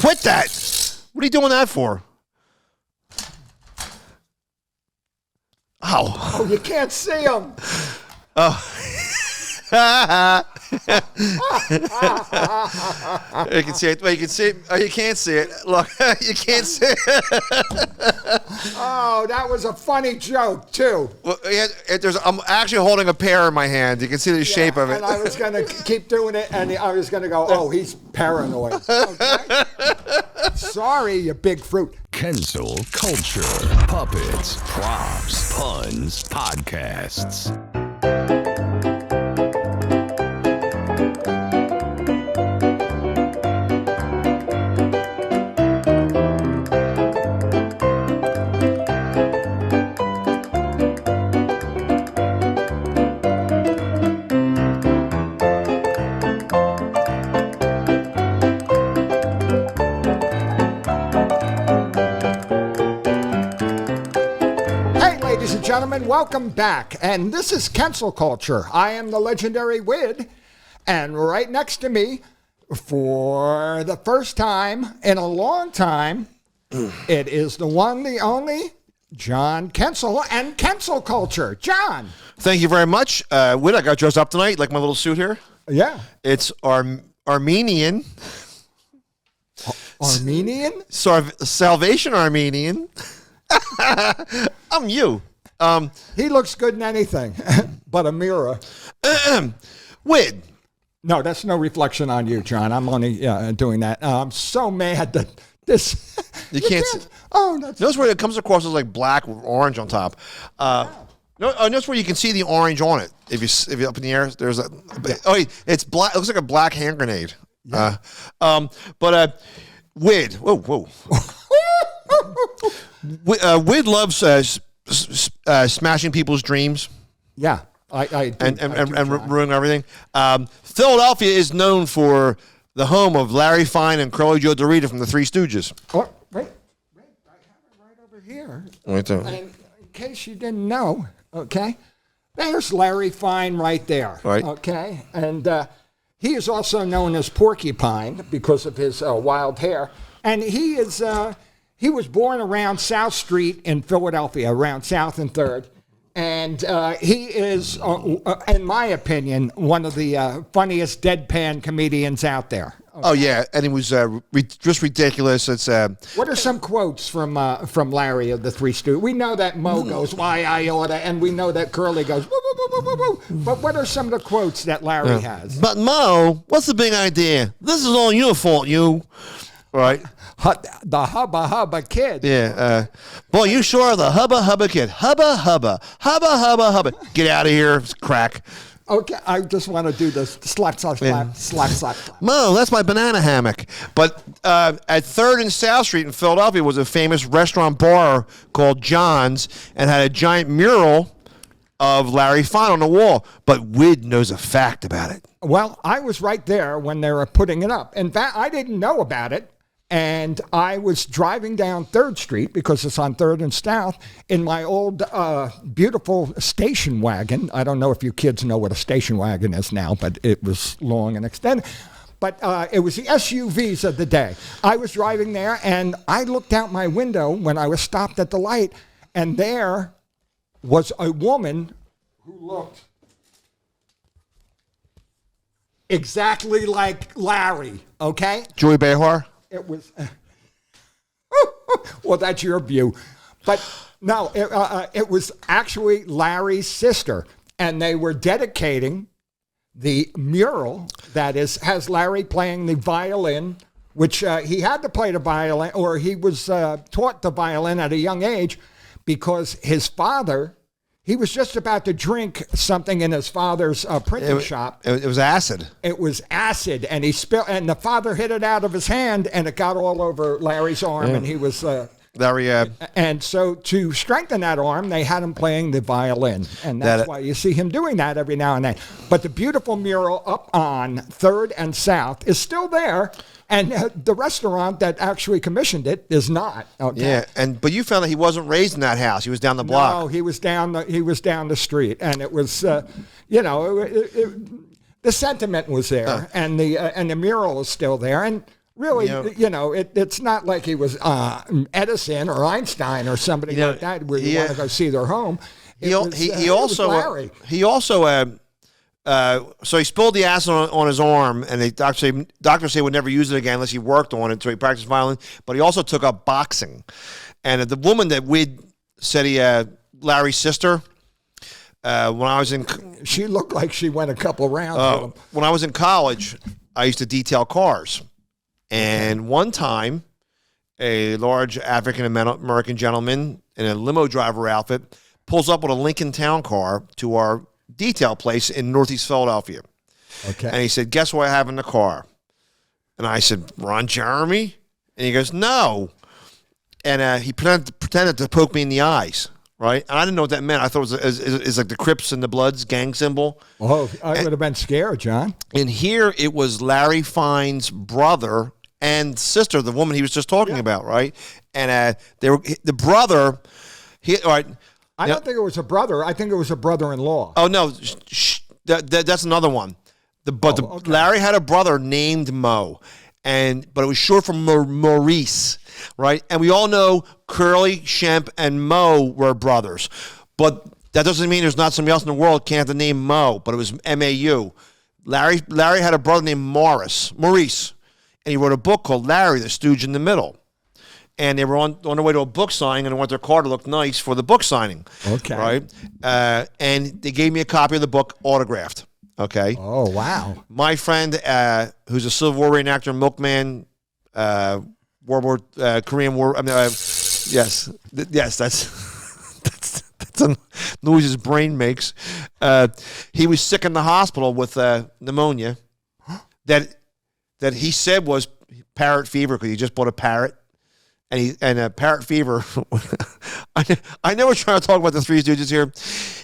quit that. What are you doing that for? Ow. Oh, you can't see him. Oh. You can see it. Wait, you can see it. Oh, you can't see it. Look, you can't see it. Oh, that was a funny joke, too. Well, I'm actually holding a pear in my hand. You can see the shape of it. And I was going to keep doing it, and I was going to go, oh, he's paranoid. Okay? Sorry, you big fruit. Kensil Culture, puppets, props, puns, podcasts. Ladies and gentlemen, welcome back. And this is Kensil Culture. I am the legendary Wid. And right next to me, for the first time in a long time, it is the one, the only, John Kensil and Kensil Culture. John. Thank you very much. Wid, I got dressed up tonight, like my little suit here. Yeah. It's Armenian. Armenian? Salvation Armenian. I'm you. He looks good in anything but a mirror. Wid. No, that's no reflection on you, John. I'm only doing that. I'm so mad that this... You can't see. Oh, that's... Notice where it comes across as like black with orange on top. Notice where you can see the orange on it. If you're up in the air, there's a... Oh, it's black. It looks like a black hand grenade. Yeah. Wid. Whoa. Wid loves smashing people's dreams. Yeah, I do. And ruining everything. Philadelphia is known for the home of Larry Fine and Curly Joe DeRita from the Three Stooges. Oh, wait, I have it right over here. Right there. And in case you didn't know, okay, there's Larry Fine right there. Right. Okay, and he is also known as Porcupine because of his wild hair, and he is. He was born around South Street in Philadelphia, around South and 3rd. And he is, in my opinion, one of the funniest deadpan comedians out there. Okay. Oh, yeah. And it was just ridiculous. It's What are some quotes from Larry of the Three Stooges? We know that Mo goes, why I oughta, and we know that Curly goes, woo, woo, woo, woo, woo. But what are some of the quotes that Larry has? But Mo, what's the big idea? This is all your fault, you. Right? The hubba hubba kid. Yeah. Boy, you sure are the hubba kid. Hubba. Get out of here, crack. Okay, I just want to do this slap. Mo, that's my banana hammock. But at 3rd and South Street in Philadelphia was a famous restaurant bar called John's and had a giant mural of Larry Fine on the wall. But Wid knows a fact about it. Well, I was right there when they were putting it up. In fact, I didn't know about it. And I was driving down 3rd Street, because it's on 3rd and South, in my old beautiful station wagon. I don't know if you kids know what a station wagon is now, but it was long and extended. But it was the SUVs of the day. I was driving there, and I looked out my window when I was stopped at the light, and there was a woman who looked exactly like Larry, okay? Joey Behar? It was, well, that's your view. But no, it was actually Larry's sister. And they were dedicating the mural that has Larry playing the violin, which he had to play the violin, or he was taught the violin at a young age, because his father, he was just about to drink something in his father's printing shop. It was acid. It was acid, and he spilled, and the father hit it out of his hand, and it got all over Larry's arm, and he was. Larry. And so to strengthen that arm, they had him playing the violin, and that's why you see him doing that every now and then. But the beautiful mural up on 3rd and South is still there. And the restaurant that actually commissioned it is not. Okay? Yeah, but you found that he wasn't raised in that house. He was down the block. No, he was down the street, and it was, the sentiment was there, and the mural is still there. And Really, You know- it's not like he was Edison or Einstein or somebody like that where you want to go see their home. It He was also Larry. so he spilled the acid on his arm, and doctors say he would never use it again unless he worked on it. So he practiced violin, but he also took up boxing. And the woman that we said Larry's sister, when I was in, She looked like she went a couple rounds with him. when I was in college, I used to detail cars, and one time, a large African American gentleman in a limo driver outfit pulls up with a Lincoln Town car to our detail place in Northeast Philadelphia. Okay. And he said, "Guess what I have in the car?" And I said, "Ron Jeremy?" And he goes, "No." And he pretended to poke me in the eyes, right? And I didn't know what that meant. I thought it was like the Crips and the Bloods gang symbol. Oh, I would have been scared, John. And here it was Larry Fine's brother and sister, the woman he was just talking about, right? And they were the brother. All right. I don't think it was a brother. I think it was a brother-in-law. Oh no, that's another one. Okay. Larry had a brother named Mo, but it was short for Maurice, right? And we all know Curly, Shemp, and Mo were brothers, but that doesn't mean there's not somebody else in the world can't have the name Mo. But it was M-A-U. Larry had a brother named Maurice, and he wrote a book called Larry, the Stooge in the Middle. And they were on their way to a book signing, and they wanted their car to look nice for the book signing. Okay. Right? And they gave me a copy of the book autographed. Okay. Oh, wow. My friend, who's a Civil War reenactor, Milkman, Korean War. Yes, that's a noise his brain makes. He was sick in the hospital with pneumonia. That he said was parrot fever because he just bought a parrot. And parrot fever. I know we're trying to talk about the Three Stooges here.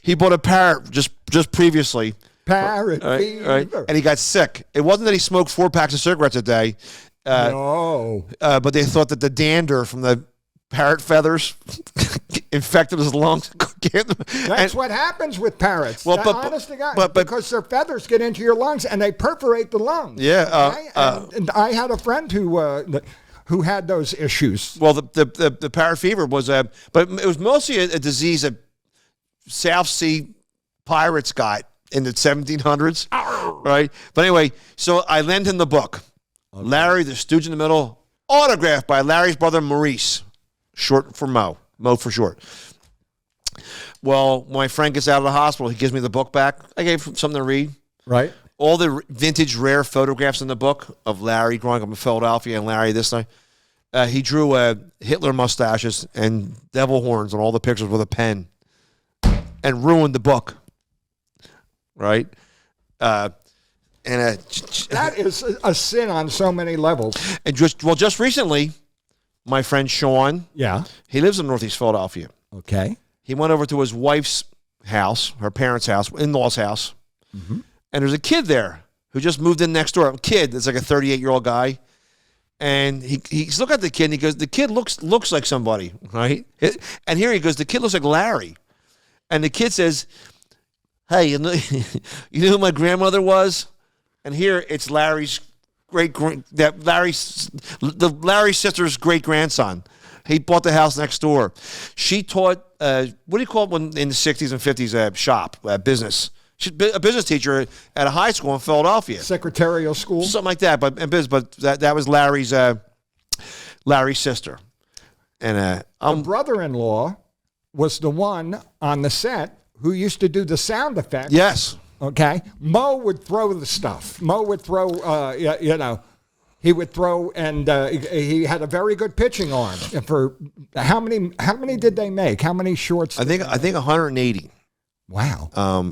He bought a parrot just previously. Parrot fever. Right? And he got sick. It wasn't that he smoked 4 packs of cigarettes a day. No. But they thought that the dander from the parrot feathers infected his lungs. That's what happens with parrots. Well, honest to God, because their feathers get into your lungs and they perforate the lungs. Yeah. Okay? And I had a friend who had those issues. Well, the parrot fever was but it was mostly a disease that South Sea pirates got in the 1700s, right? But anyway, so I lent him the book, Larry, the Stooge in the Middle, autographed by Larry's brother Maurice, short for Mo for short. Well, when my friend gets out of the hospital, he gives me the book back. I gave him something to read. Right. All the vintage rare photographs in the book of Larry growing up in Philadelphia and Larry this night. He drew Hitler mustaches and devil horns on all the pictures with a pen and ruined the book. Right? That is a sin on so many levels. And just recently, my friend Sean, he lives in Northeast Philadelphia. Okay. He went over to his wife's house, her parents' house, in-law's house, and there's a kid there who just moved in next door. A kid that's like a 38-year-old guy. And he's looking at the kid, and he goes, the kid looks like somebody, right? And here he goes, the kid looks like Larry. And the kid says, "Hey, you know who my grandmother was?" And here it's Larry's Larry's sister's great grandson. He bought the house next door. She taught what do you call it when in the 60s and 50s business. She's a business teacher at a high school in Philadelphia. Secretarial school? Something like that, but that was Larry's sister. And the brother-in-law was the one on the set who used to do the sound effects. Yes. Okay. Mo would throw the stuff. Mo would throw, he would throw, and he had a very good pitching arm. For how many did they make? How many shorts? I think 180. Wow.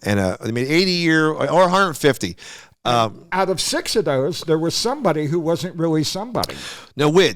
And I mean 80 year or 150. Out of 6 of those, there was somebody who wasn't really somebody. Now, I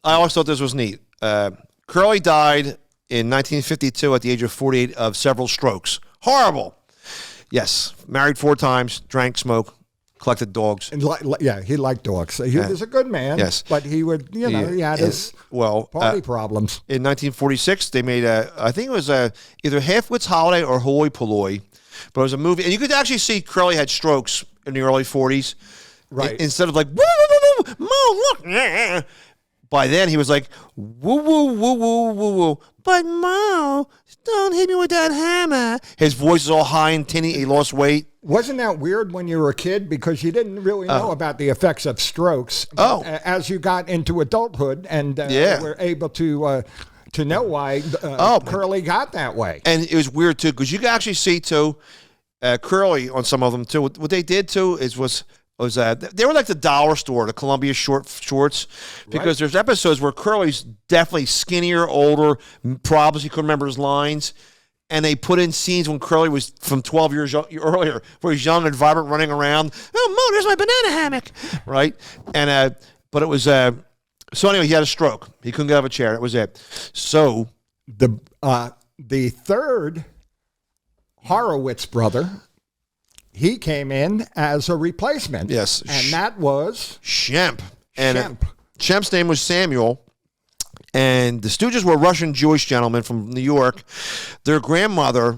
always thought this was neat. Curly died in 1952 at the age of 48 of several strokes. Horrible. Yes. Married 4 times, drank, smoked, collected dogs. And he liked dogs. He was a good man. Yes. But he would, he had his party problems. In 1946, they made I think it was either Halfwit's Holiday or Hoi Polloi, but it was a movie. And you could actually see Curly had strokes in the early 40s. Right. Instead of like, woo, woo, woo, Mo, look. Yeah. By then, he was like, woo, woo, woo, woo, woo, woo. But Mo, don't hit me with that hammer. His voice is all high and tinny. He lost weight. Wasn't that weird when you were a kid because you didn't really know about the effects of strokes? Oh. As you got into adulthood and were able to know why Curly got that way. And it was weird, too, because you can actually see, too, Curly on some of them, too. What they did, too, was they were like the dollar store, the Columbia shorts, because there's episodes where Curly's definitely skinnier, older, problems, he couldn't remember his lines, and they put in scenes when Curly was from 12 years earlier, where he's young and vibrant, running around. Oh, Mo, there's my banana hammock, right? And but it was so anyway, he had a stroke. He couldn't get out of a chair. That was it. So the third Horowitz brother, he came in as a replacement. Yes. And that was Shemp. And Shemp. Shemp's name was Samuel. And the Stooges were Russian Jewish gentlemen from New York. Their grandmother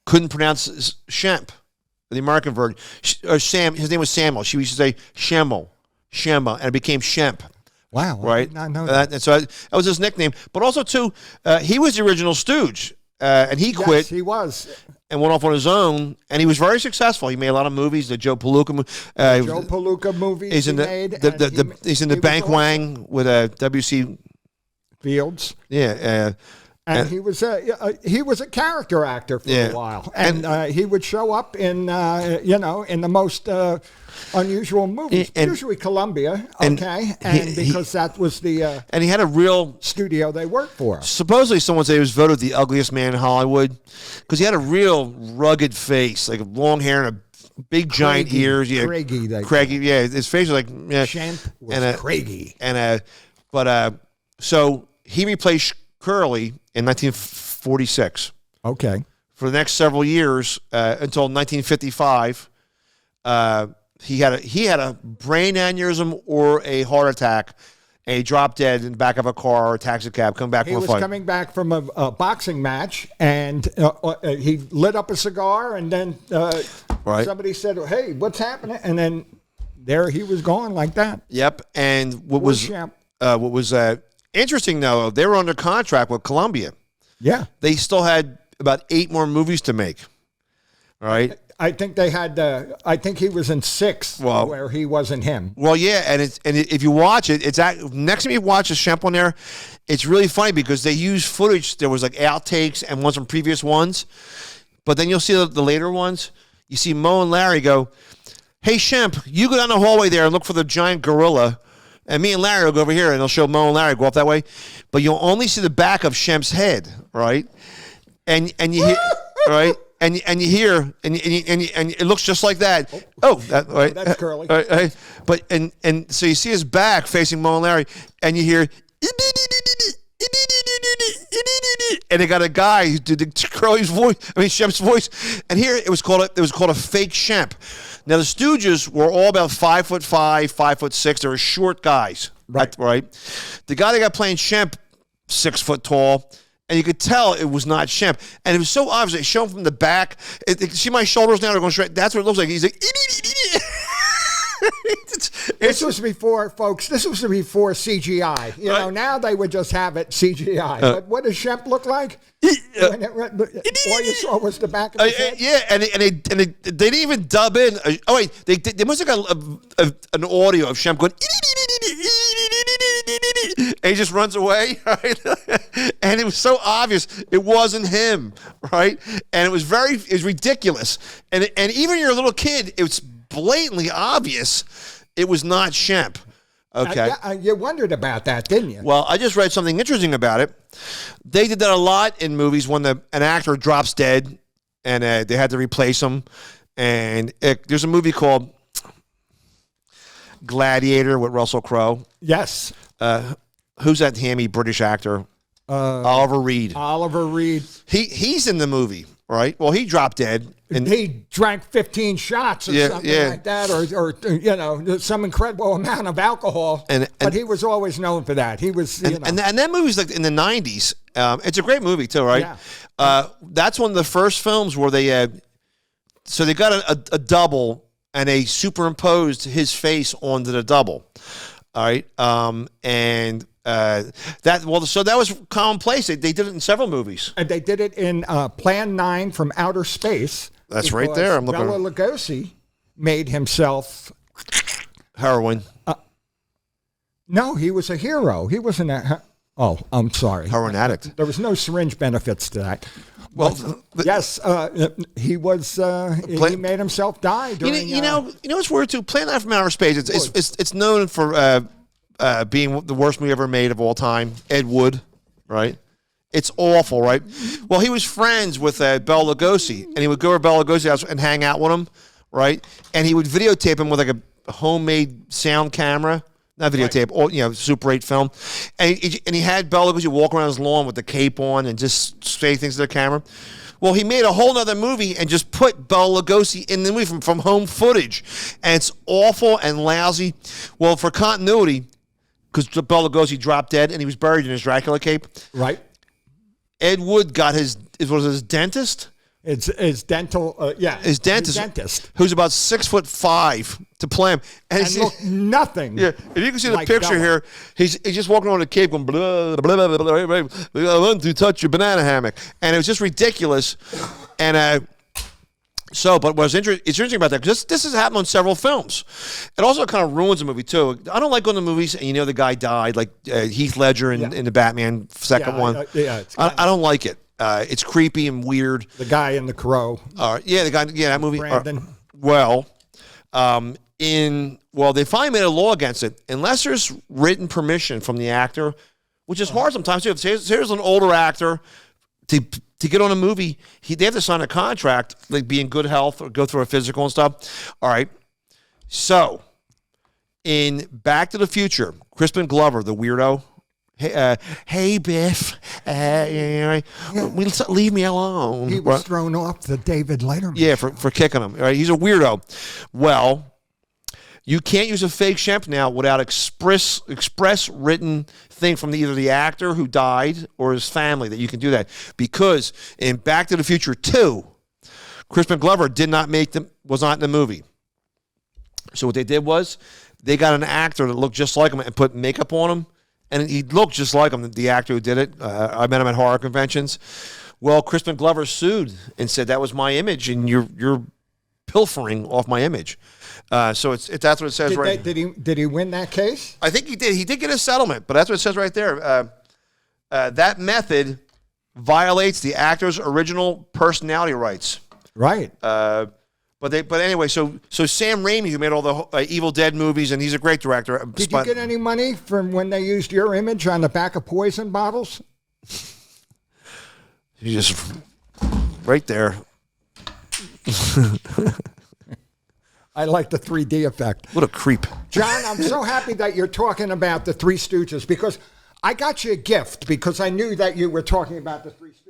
couldn't pronounce Shemp, the American version. His name was Samuel. She used to say Shemel, and it became Shemp. Wow. Right? I did not know that. And so that was his nickname. But also, too, he was the original Stooge. And he quit. Yes, he was. And went off on his own, and he was very successful. He made a lot of movies. The Joe Palooka, Joe Palooka movies he's in he the, made. he's in the Bank Wang with W.C. Fields. Yeah, and he was a character actor for a while, and he would show up in in the most unusual movies, usually Columbia, because that was the and he had a real studio they worked for. Supposedly, someone said he was voted the ugliest man in Hollywood because he had a real rugged face, like long hair and a big giant ears. Yeah, Craigie. Yeah, his face was like Shemp was Craigie, so he replaced Curly in 1946. Okay. For the next several years until 1955, he had a brain aneurysm or a heart attack, and he dropped dead in the back of a car or a taxi cab coming back from a fight. He was coming back from a boxing match, and he lit up a cigar, and then somebody said, "Hey, what's happening?" And then there he was gone like that. Yep. And what was interesting, though, they were under contract with Columbia. Yeah. They still had about 8 more movies to make. All right. I think they had. I think he was in 6, where he wasn't him. Well, yeah, and if you watch it, next time you watch the Shemp one there, it's really funny because they use footage. There was like outtakes and ones from previous ones, but then you'll see the later ones. You see Mo and Larry go, "Hey Shemp, you go down the hallway there and look for the giant gorilla." And me and Larry will go over here, and they'll show Mo and Larry go off that way. But you'll only see the back of Shemp's head, right? And you hear, right? And you hear, and it looks just like that. Right? That's Curly. Right? But and so you see his back facing Mo and Larry, and you hear, and they got a guy who did Curly's voice. Shemp's voice. And here it was called a fake Shemp. Now the Stooges were all about 5'5", 5'6". They were short guys, right? The guy that got playing Shemp, 6 foot tall, and you could tell it was not Shemp. And it was so obvious. They show him from the back. See my shoulders now? They're going straight. That's what it looks like. He's like. This was before, folks. This was before CGI. You know, now they would just have it CGI. But what does Shemp look like? All you saw was the back of his head. Yeah, and they didn't even dub in. They must have got an audio of Shemp going. And he just runs away, right? And it was so obvious it wasn't him, right? And it was ridiculous. And even you're a little kid, it's blatantly obvious it was not Shemp. Okay. You wondered about that, didn't you? Well, I just read something interesting about it. They did that a lot in movies when an actor drops dead and they had to replace him. And there's a movie called Gladiator with Russell Crowe. Yes. Who's that hammy British actor? Oliver Reed. Oliver Reed. He's in the movie, right? Well, he dropped dead. And he drank 15 shots or something like that, or some incredible amount of alcohol. But he was always known for that. He was, and that movie's like in the 90s. It's a great movie too, right? Yeah. That's one of the first films where they so they got a double and they superimposed his face onto the double. All right. So that was commonplace. They did it in several movies. And they did it in Plan 9 from Outer Space. That's right there. I'm looking. Bela Lugosi made himself Heroin. No, he was a hero. He wasn't a. Oh, I'm sorry. Heroin addict. There was no syringe benefits to that. Well, Yes, he was. He made himself die during. You know what's weird too. Plan 9 from Outer Space. It's known for being the worst movie ever made of all time. Ed Wood, right? It's awful, right? Well, he was friends with Bela Lugosi, and he would go to Bela Lugosi's house and hang out with him, right? And he would videotape him with like a homemade sound camera. Not videotape, right. Super 8 film. And he had Bela Lugosi walk around his lawn with the cape on and just say things to the camera. Well, he made a whole nother movie and just put Bela Lugosi in the movie from home footage. And it's awful and lousy. Well, for continuity, because Bela Lugosi dropped dead and he was buried in his Dracula cape. Right. Ed Wood got his dentist. It's his dental, his dentist, who's about 6'5" to play him, and look nothing. Yeah, if you can see the like picture Bella. here, he's just walking around the cape going blah blah blah blah blah. I want to touch your banana hammock, and it was just ridiculous. And but what's it's interesting about that because this has happened on several films. It also kind of ruins the movie too. I don't like going to movies and the guy died, like Heath Ledger in the Batman second one. I don't like it. It's creepy and weird. The guy in The Crow. The guy. Yeah, that movie. Brandon. They finally made a law against it unless there's written permission from the actor, which is hard sometimes too. If here's an older actor to get on a movie, they have to sign a contract, like be in good health or go through a physical and stuff. All right. So in Back to the Future, Crispin Glover, the weirdo. Hey, Biff, leave me alone. He was thrown off the David Letterman. Yeah, for kicking him. Right? He's a weirdo. Well, you can't use a fake shemp now without express written thing from either the actor who died or his family that you can do that. Because in Back to the Future 2, Crispin Glover was not in the movie. So what they did was they got an actor that looked just like him and put makeup on him. And he looked just like him, the actor who did it. I met him at horror conventions. Well, Crispin Glover sued and said that was my image, and you're pilfering off my image. So that's what it says right. Did he win that case? I think he did. He did get a settlement, but that's what it says right there. That method violates the actor's original personality rights. Right. But anyway, so Sam Raimi, who made all the Evil Dead movies, and he's a great director. Did you get any money from when they used your image on the back of poison bottles? You just right there. I like the 3D effect. What a creep. John, I'm so happy that you're talking about the Three Stooges because I got you a gift because I knew that you were talking about the Three Stooges.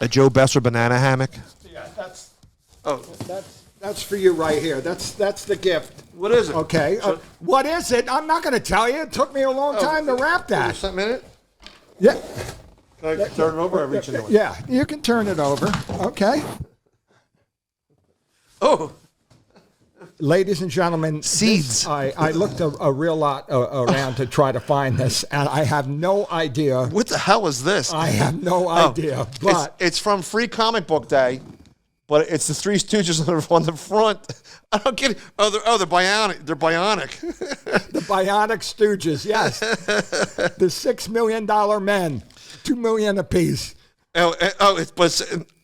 A Joe Besser banana hammock. Yeah, that's for you right here. That's the gift. What is it? Okay. What is it? I'm not going to tell you. It took me a long time to wrap that. Is there something in it? Yeah. Can I turn it over? I reach into it. Yeah, you can turn it over. Okay. Oh. Ladies and gentlemen, seeds. I looked a real lot around to try to find this, and I have no idea. What the hell is this? I have no idea. But it's from Free Comic Book Day, but it's the Three Stooges on the front. I don't get it. They're bionic. They're bionic. The Bionic Stooges, yes. The $6 million men, $2 million apiece. But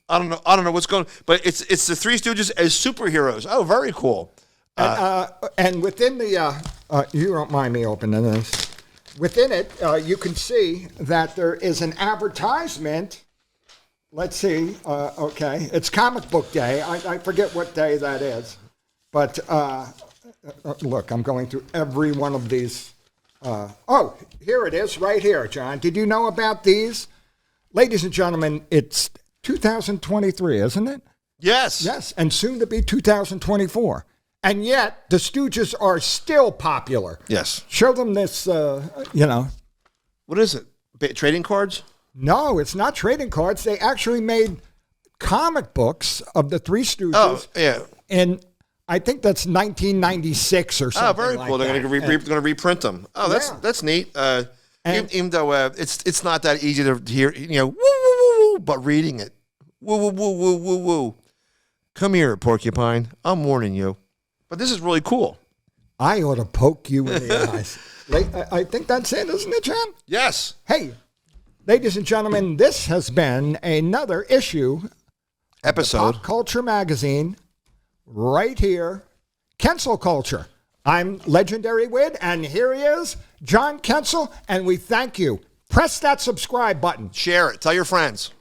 I don't know what's going on, but it's the Three Stooges as superheroes. Oh, very cool. And within the, you don't mind me opening this. Within it, you can see that there is an advertisement. Let's see. Okay, it's Comic Book Day. I forget what day that is, but look, I'm going through every one of these. Here it is, right here, John. Did you know about these, ladies and gentlemen? It's 2023, isn't it? Yes. Yes, and soon to be 2024. And yet, the Stooges are still popular. Yes. Show them this, What is it? Trading cards? No, it's not trading cards. They actually made comic books of the Three Stooges. Oh, yeah. In I think that's 1996 or something. Oh, very like cool. They're that. going to reprint them. Oh, that's neat. Even though it's not that easy to hear, woo, woo, woo, woo, but reading it, woo, woo, woo, woo, woo, woo. Come here, porcupine. I'm warning you. But this is really cool. I ought to poke you in the eyes. I think that's it, isn't it, John? Yes. Hey, ladies and gentlemen, this has been another episode Pop Culture Magazine, right here, Kensil Culture. I'm Legendary Wid, and here he is, John Kensil, and we thank you. Press that subscribe button. Share it. Tell your friends.